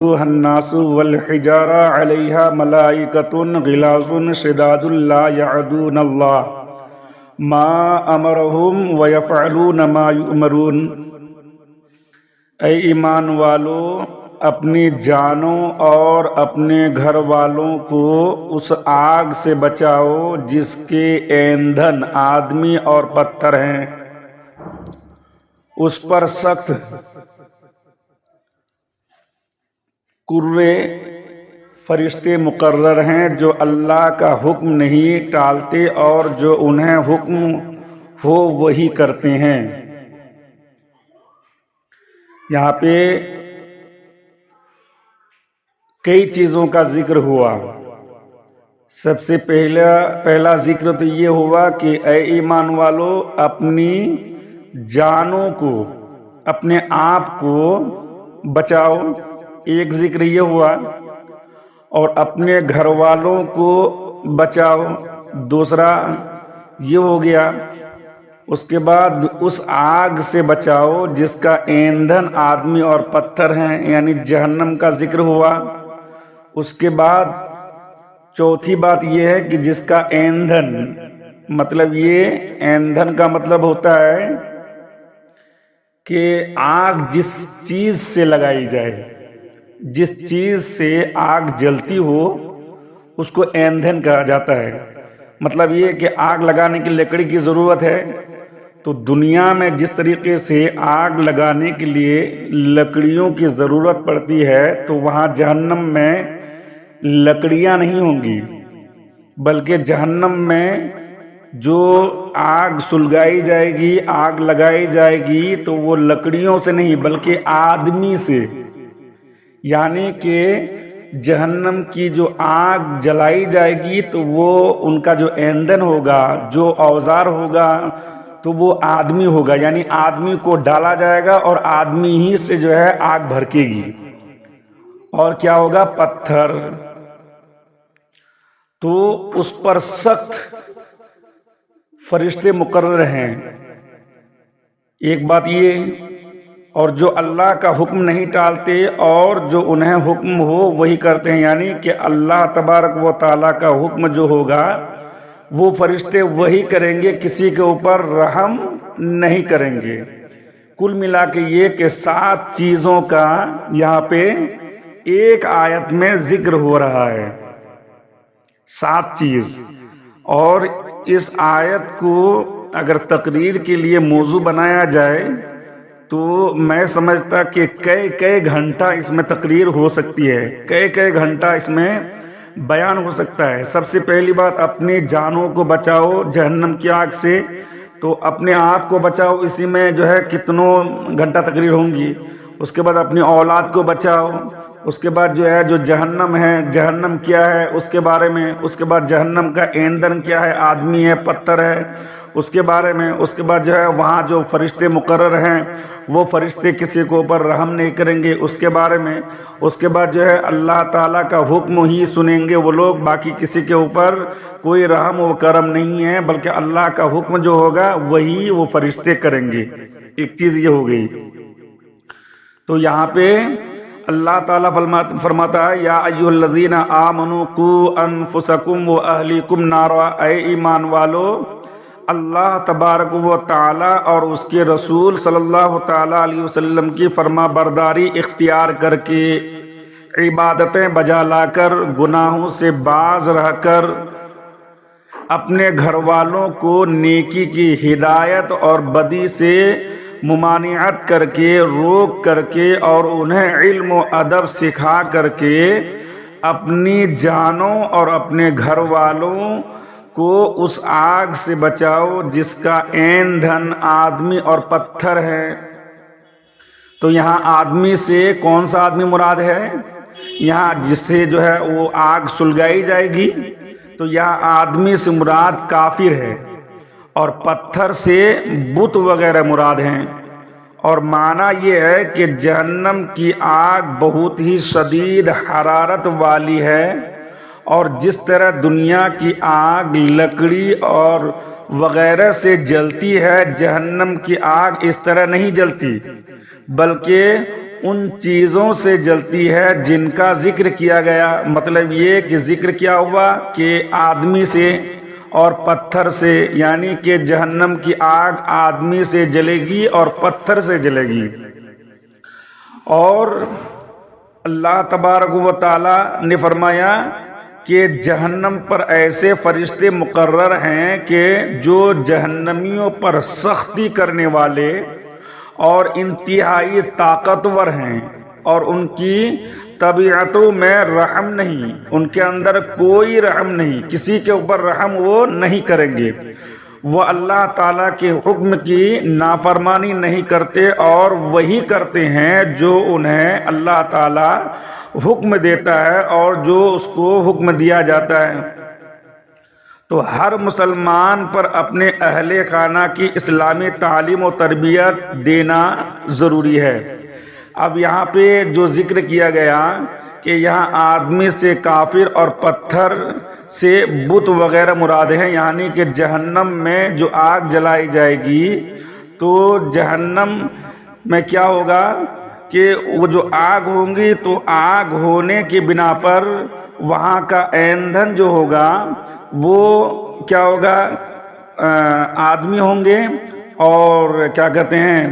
الناس والحجارة عليها ملائكة غلاظ شداد لا يعصون الله ما أمرهم ويفعلون ما يؤمرون۔ اے ایمان والو، اپنی جانوں اور اپنے گھر والوں کو اس آگ سے بچاؤ جس کے ایندھن آدمی اور پتھر ہیں، اس پر سخت کرے فرشتے مقرر ہیں جو اللہ کا حکم نہیں ٹالتے اور جو انہیں حکم ہو وہی کرتے ہیں۔ یہاں پہ کئی چیزوں کا ذکر ہوا۔ سب سے پہلا ذکر تو یہ ہوا کہ اے ایمان والو، اپنی جانوں کو، اپنے آپ کو بچاؤ، ایک ذکر یہ ہوا، اور اپنے گھر والوں کو بچاؤ، دوسرا یہ ہو گیا۔ اس کے بعد اس آگ سے بچاؤ جس کا ایندھن آدمی اور پتھر ہیں، یعنی جہنم کا ذکر ہوا۔ اس کے بعد چوتھی بات یہ ہے کہ جس کا ایندھن، مطلب یہ ایندھن کا مطلب ہوتا ہے کہ آگ جس چیز سے لگائی جائے، جس چیز سے آگ جلتی ہو اس کو ایندھن کہا جاتا ہے۔ مطلب یہ کہ آگ لگانے کی لکڑی کی ضرورت ہے، تو دنیا میں جس طریقے سے آگ لگانے کے لیے لکڑیوں کی ضرورت پڑتی ہے تو وہاں جہنم میں لکڑیاں نہیں ہوں گی، بلکہ جہنم میں جو آگ سلگائی جائے گی، آگ لگائی جائے گی تو وہ لکڑیوں سے نہیں بلکہ آدمی سے، یعنی کہ جہنم کی جو آگ جلائی جائے گی تو وہ ان کا جو ایندھن ہوگا، جو اوزار ہوگا، تو وہ آدمی ہوگا، یعنی آدمی کو ڈالا جائے گا اور آدمی ہی سے جو ہے آگ بھڑکے گی۔ اور کیا ہوگا؟ پتھر۔ تو اس پر سخت فرشتے مقرر ہیں، ایک بات یہ، اور جو اللہ کا حکم نہیں ٹالتے اور جو انہیں حکم ہو وہی کرتے ہیں، یعنی کہ اللہ تبارک و تعالیٰ کا حکم جو ہوگا وہ فرشتے وہی کریں گے، کسی کے اوپر رحم نہیں کریں گے۔ کل ملا کے یہ کہ 7 چیزوں کا یہاں پہ ایک آیت میں ذکر ہو رہا ہے، 7 چیز۔ اور اس آیت کو اگر تقریر کے لیے موضوع بنایا جائے تو میں سمجھتا کہ کئی گھنٹہ اس میں تقریر ہو سکتی ہے، کئی گھنٹہ اس میں بیان ہو سکتا ہے۔ سب سے پہلی بات، اپنی جانوں کو بچاؤ جہنم کی آگ سے، تو اپنے آپ کو بچاؤ، اسی میں جو ہے کتنوں گھنٹہ تقریر ہوں گی۔ اس کے بعد اپنی اولاد کو بچاؤ، اس کے بعد جو ہے جو جہنم ہے، جہنم کیا ہے اس کے بارے میں، اس کے بعد جہنم کا ایندھن کیا ہے، آدمی ہے، پتھر ہے، اس کے بارے میں، اس کے بعد جو ہے وہاں جو فرشتے مقرر ہیں وہ فرشتے کسی کو اوپر رحم نہیں کریں گے اس کے بارے میں، اس کے بعد جو ہے اللہ تعالیٰ کا حکم ہی سنیں گے وہ لوگ، باقی کسی کے اوپر کوئی رحم و کرم نہیں ہے، بلکہ اللہ کا حکم جو ہوگا وہی وہ فرشتے کریں گے۔ ایک چیز یہ ہو گئی۔ تو یہاں پہ اللہ تعالیٰ فرماتا ہے یا ایھا الذین آمنوا قوا انفسکم واہلیکم نارا، اے ایمان والو، اللہ تبارک و تعالیٰ اور اس کے رسول صلی اللہ تعالیٰ علیہ وسلم کی فرما برداری اختیار کر کے، عبادتیں بجا لا کر، گناہوں سے باز رہ کر، اپنے گھر والوں کو نیکی کی ہدایت اور بدی سے ممانعت کر کے، روک کر کے، اور انہیں علم و ادب سکھا کر کے، اپنی جانوں اور اپنے گھر والوں کو اس آگ سے بچاؤ جس کا ایندھن آدمی اور پتھر ہے۔ تو یہاں آدمی سے کون سا آدمی مراد ہے؟ یہاں جس سے جو ہے وہ آگ سلگائی جائے گی، تو یہاں آدمی سے مراد کافر ہے، اور پتھر سے بت وغیرہ مراد ہیں۔ اور معنی یہ ہے کہ جہنم کی آگ بہت ہی شدید حرارت والی ہے، اور جس طرح دنیا کی آگ لکڑی اور وغیرہ سے جلتی ہے، جہنم کی آگ اس طرح نہیں جلتی، بلکہ ان چیزوں سے جلتی ہے جن کا ذکر کیا گیا۔ مطلب یہ کہ ذکر کیا ہوا کہ آدمی سے اور پتھر سے، یعنی کہ جہنم کی آگ آدمی سے جلے گی اور پتھر سے جلے گی۔ اور اللہ تبارک و تعالی نے فرمایا کہ جہنم پر ایسے فرشتے مقرر ہیں کہ جو جہنمیوں پر سختی کرنے والے اور انتہائی طاقتور ہیں، اور ان کی طبیعتوں میں رحم نہیں، ان کے اندر کوئی رحم نہیں، کسی کے اوپر رحم وہ نہیں کریں گے۔ وہ اللہ تعالیٰ کے حکم کی نافرمانی نہیں کرتے اور وہی کرتے ہیں جو انہیں اللہ تعالیٰ حکم دیتا ہے اور جو اس کو حکم دیا جاتا ہے۔ تو ہر مسلمان پر اپنے اہل خانہ کی اسلامی تعلیم و تربیت دینا ضروری ہے۔ اب یہاں پہ جو ذکر کیا گیا کہ یہاں آدمی سے کافر اور پتھر سے بت وغیرہ مراد ہیں، یعنی کہ جہنم میں جو آگ جلائی جائے گی تو جہنم میں کیا ہوگا کہ وہ جو آگ ہوں گی تو آگ ہونے کی بنا پر وہاں کا ایندھن جو ہوگا وہ کیا ہوگا، آدمی ہوں گے اور کیا کہتے ہیں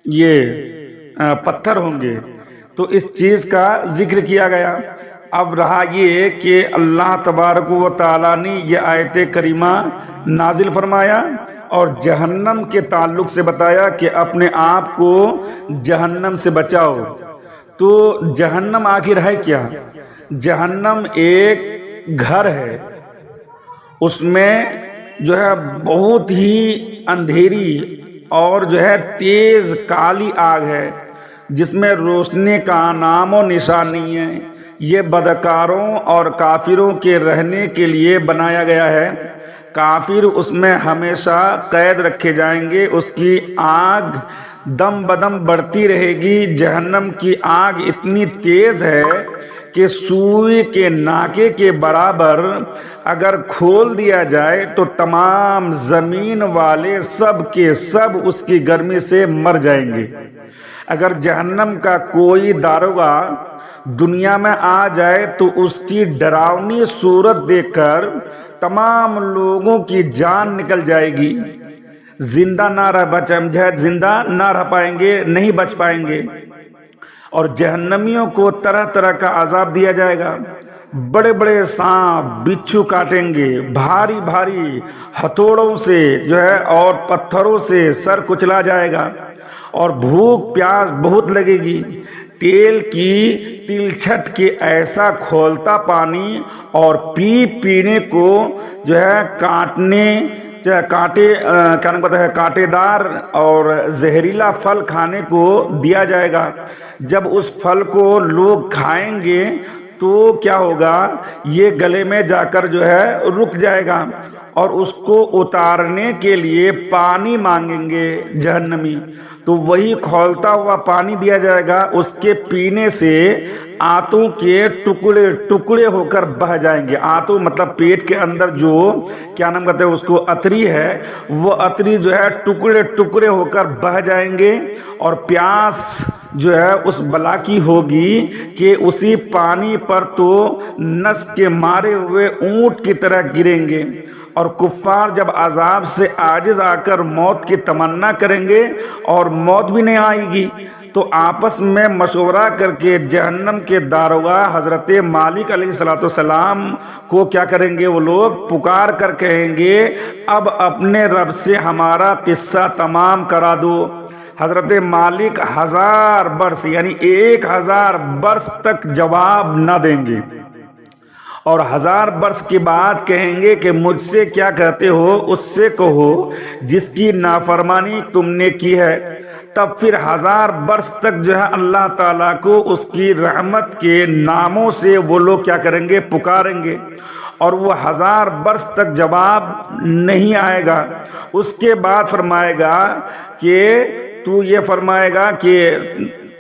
یہ پتھر ہوں گے۔ تو اس چیز کا ذکر کیا گیا۔ اب رہا یہ کہ اللہ تبارک و تعالیٰ نے یہ آیت کریمہ نازل فرمایا اور جہنم کے تعلق سے بتایا کہ اپنے آپ کو جہنم سے بچاؤ۔ تو جہنم آخر ہے کیا؟ جہنم ایک گھر ہے، اس میں جو ہے بہت ہی اندھیری اور جو ہے تیز کالی آگ ہے جس میں روشنی کا نام و نشان نہیں ہے۔ یہ بدکاروں اور کافروں کے رہنے کے لیے بنایا گیا ہے۔ کافر اس میں ہمیشہ قید رکھے جائیں گے، اس کی آگ دم بدم بڑھتی رہے گی۔ جہنم کی آگ اتنی تیز ہے کہ سوئی کے ناکے کے برابر اگر کھول دیا جائے تو تمام زمین والے سب کے سب اس کی گرمی سے مر جائیں گے۔ اگر جہنم کا کوئی داروغہ دنیا میں آ جائے تو اس کی ڈراؤنی صورت دیکھ کر تمام لوگوں کی جان نکل جائے گی، زندہ نہ رہ پائیں گے، نہیں بچ پائیں گے۔ اور جہنمیوں کو طرح طرح کا عذاب دیا جائے گا۔ بڑے بڑے سانپ بچھو کاٹیں گے، بھاری بھاری ہتھوڑوں سے جو ہے اور پتھروں سے سر کچلا جائے گا، اور بھوک پیاس بہت لگے گی۔ تیل کی تلچھٹ کے ایسا کھولتا پانی اور پینے کو جو ہے کانٹے دار اور زہریلا پھل کھانے کو دیا جائے گا۔ جب اس پھل کو لوگ کھائیں گے تو کیا ہوگا، یہ گلے میں جا کر جو ہے رک جائے گا اور اس کو اتارنے کے لیے پانی مانگیں گے جہنمی، تو وہی کھولتا ہوا پانی دیا جائے گا۔ اس کے پینے سے آنتوں کے ٹکڑے ٹکڑے ہو کر بہہ جائیں گے۔ آنتوں مطلب پیٹ کے اندر جو کیا نام کہتے ہیں اس کو اتری ہے، وہ اتری جو ہے ٹکڑے ٹکڑے ہو کر بہہ جائیں گے، اور پیاس جو ہے اس بلا کی ہوگی کہ اسی پانی پر تو نس کے مارے ہوئے اونٹ کی طرح گریں گے۔ اور کفار جب عذاب سے عاجز آ کر موت کی تمنا کریں گے اور موت بھی نہیں آئے گی تو آپس میں مشورہ کر کے جہنم کے داروغہ حضرت مالک علیہ السلام کو کیا کریں گے، وہ لوگ پکار کر کہیں گے اب اپنے رب سے ہمارا قصہ تمام کرا دو۔ حضرت مالک 1000 برس یعنی 1000 برس تک جواب نہ دیں گے، اور 1000 برس کے بعد کہیں گے کہ مجھ سے کیا کہتے ہو، اس سے کہو جس کی نافرمانی تم نے کی ہے۔ تب پھر 1000 برس تک جو ہے اللہ تعالیٰ کو اس کی رحمت کے ناموں سے وہ لوگ کیا کریں گے، پکاریں گے، اور وہ 1000 برس تک جواب نہیں آئے گا۔ اس کے بعد فرمائے گا کہ تو یہ فرمائے گا کہ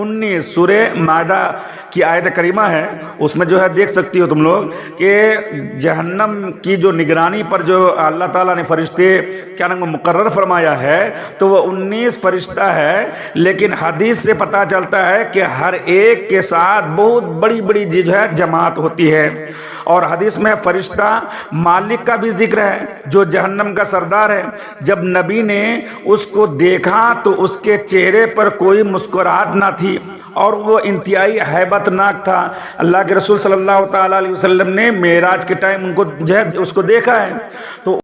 19 سورہ مائدہ کی آیت کریمہ ہے، اس میں جو ہے دیکھ سکتی ہو تم لوگ کہ جہنم کی جو نگرانی پر جو اللہ تعالیٰ نے فرشتے کیا نام مقرر فرمایا ہے تو وہ 19 فرشتہ ہے، لیکن حدیث سے پتہ چلتا ہے کہ ہر ایک کے ساتھ بہت بڑی بڑی جو ہے جماعت ہوتی ہے۔ اور حدیث میں فرشتہ مالک کا بھی ذکر ہے جو جہنم کا سردار ہے۔ جب نبی نے اس کو دیکھا تو اس کے چہرے پر کوئی مسکراہٹ نہ تھی اور وہ انتہائی ہیبت ناک تھا۔ اللہ کے رسول صلی اللہ تعالیٰ علیہ وسلم نے معراج کے ٹائم ان کو جو ہے اس کو دیکھا ہے تو